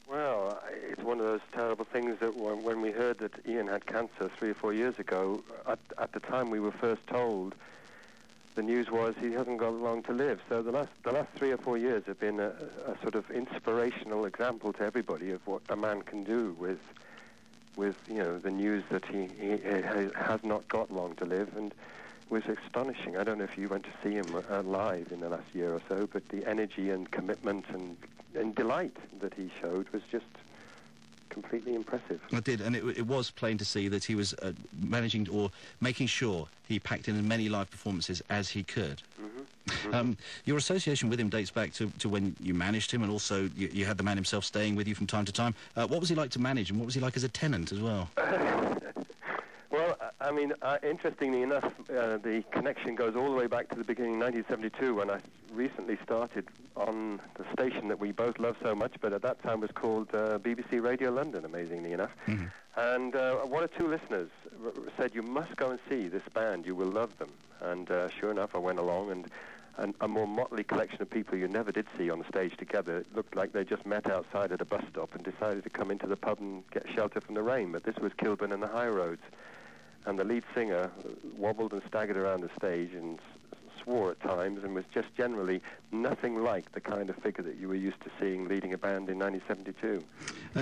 Well, it's one of those terrible things that when we heard that Ian had cancer 3 or 4 years ago, at the time we were first told, the news was he hasn't got long to live. So the last 3 or 4 years have been a sort of inspirational example to everybody of what a man can do with the news that he has not got long to live, and was astonishing. I don't know if you went to see him live in the last year or so, but the energy and commitment and delight that he showed was just completely impressive. I did, and it was plain to see that he was managing or making sure he packed in as many live performances as he could. Your association with him dates back to when you managed him, and also you had the man himself staying with you from time to time. What was he like to manage, and what was he like as a tenant as well? Well, I mean, interestingly enough, the connection goes all the way back to the beginning of 1972, when I recently started on the station that we both love so much, but at that time was called BBC Radio London, amazingly enough. And one or two listeners said, you must go and see this band, you will love them. And sure enough, I went along, and a more motley collection of people you never did see on the stage together. It looked like they just met outside at a bus stop and decided to come into the pub and get shelter from the rain. But this was Kilburn and the High Roads. And the lead singer wobbled and staggered around the stage and swore at times, and was just generally nothing like the kind of figure that you were used to seeing leading a band in 1972.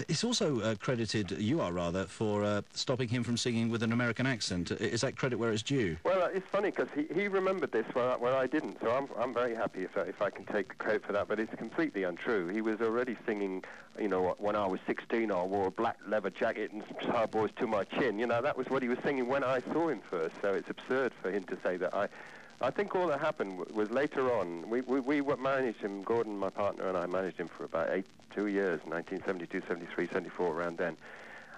It's also credited, you are rather, for stopping him from singing with an American accent. Is that credit where it's due? Well, it's funny, because he remembered this where I didn't, so I'm very happy if I can take the credit for that, but it's completely untrue. He was already singing, you know, when I was 16, I wore a black leather jacket and Star Boys to my chin. You know, that was what he was singing when I saw him first, so it's absurd for him to say that. I think all that happened was later on. We managed him, Gordon, my partner, and I managed him for about 2 years, 1972, 73, 74, around then.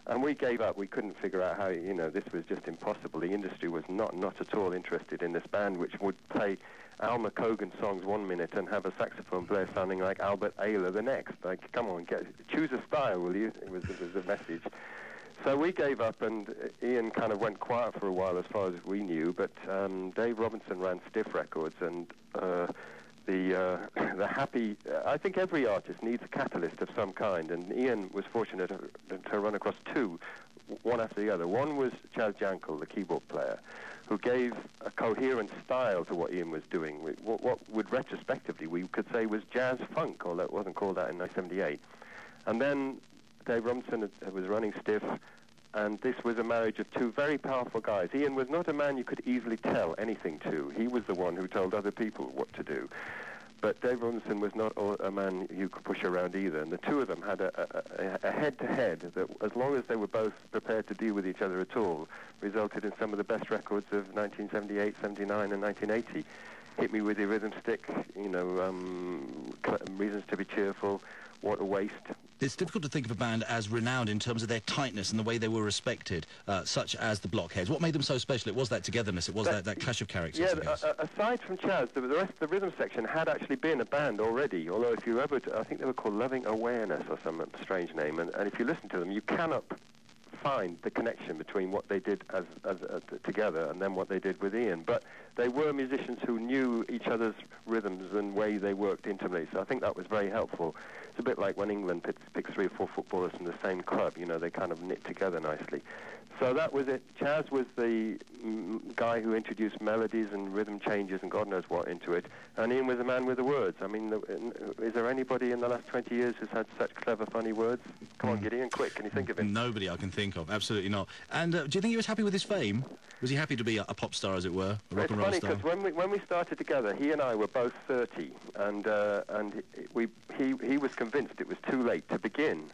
And we gave up. We couldn't figure out how, you know, this was just impossible. The industry was not at all interested in this band, which would play Alma Cogan songs 1 minute and have a saxophone player sounding like Albert Ayler the next. Like, come on, choose a style, will you? It was the message. So we gave up, and Ian kind of went quiet for a while as far as we knew, but Dave Robinson ran Stiff Records, and the happy... I think every artist needs a catalyst of some kind, and Ian was fortunate to run across two, one after the other. One was Chaz Jankel, the keyboard player, who gave a coherent style to what Ian was doing, what would retrospectively we could say was jazz funk, although it wasn't called that in 1978. And then Dave Robinson was running Stiff, and this was a marriage of two very powerful guys. Ian was not a man you could easily tell anything to. He was the one who told other people what to do. But Dave Robinson was not a man you could push around either, and the two of them had a head-to-head that, as long as they were both prepared to deal with each other at all, resulted in some of the best records of 1978, 79, and 1980. Hit Me With Your Rhythm Stick, you know, Reasons to Be Cheerful, What a Waste. It's difficult to think of a band as renowned in terms of their tightness and the way they were respected, such as the Blockheads. What made them so special? It was that togetherness, it was that clash of characters. Yeah, aside from Chaz, the rest of the rhythm section had actually been a band already, although if you ever... I think they were called Loving Awareness or some strange name, and if you listen to them, you cannot find the connection between what they did as together and then what they did with Ian. But they were musicians who knew each other's rhythms and way they worked intimately, so I think that was very helpful. It's a bit like when England picks 3 or 4 footballers from the same club, you know, they kind of knit together nicely. So that was it. Chaz was the guy who introduced melodies and rhythm changes and God knows what into it, and Ian was the man with the words. I mean, is there anybody in the last 20 years who's had such clever, funny words? Come on, Gideon, quick, can you think of it? Nobody I can think of, absolutely not. And do you think he was happy with his fame? Was he happy to be a pop star, as it were, a rock and roll star? It's funny, because when we started together, he and I were both 30, and he was convinced it was too late to begin.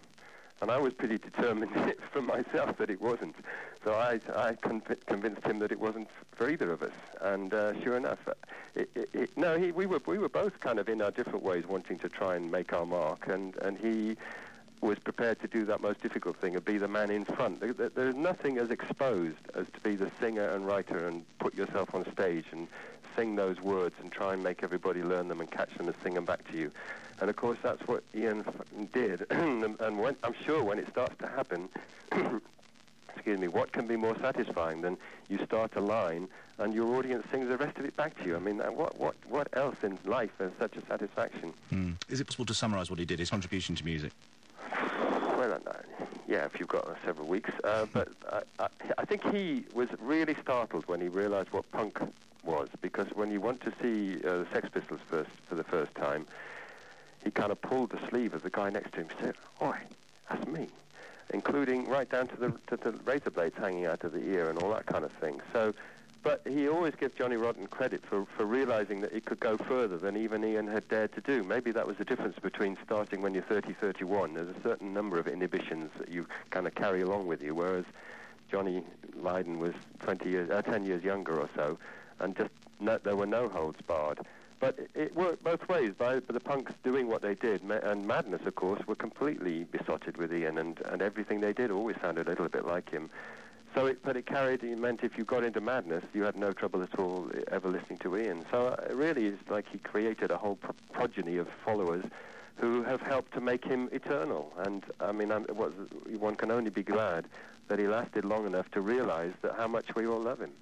And I was pretty determined for myself that it wasn't. So I convinced him that it wasn't for either of us. And sure enough, we were both kind of in our different ways wanting to try and make our mark. And he was prepared to do that most difficult thing, of be the man in front. There's nothing as exposed as to be the singer and writer and put yourself on stage and sing those words and try and make everybody learn them and catch them and sing them back to you. And of course that's what Ian did. and I'm sure when it starts to happen, excuse me, what can be more satisfying than you start a line and your audience sings the rest of it back to you? I mean, what else in life is such a satisfaction? Is it possible to summarise what he did, his contribution to music? don't know. Yeah, if you've got several weeks. But I think he was really startled when he realized what punk was, because when you went to see the Sex Pistols for the first time, he kind of pulled the sleeve of the guy next to him and said, "Oi, that's me," including right down to the razor blades hanging out of the ear and all that kind of thing. So, but he always gives Johnny Rotten credit for realizing that it could go further than even Ian had dared to do. Maybe that was the difference between starting when you're 30, 31. There's a certain number of inhibitions that you kind of carry along with you, whereas Johnny Lydon was 10 years younger or so, and there were no holds barred. But it worked both ways. By the punks doing what they did, and Madness, of course, were completely besotted with Ian, and everything they did always sounded a little bit like him. So, it meant if you got into Madness, you had no trouble at all ever listening to Ian. So it really is like he created a whole progeny of followers who have helped to make him eternal. And I mean, one can only be glad that he lasted long enough to realize that how much we all love him.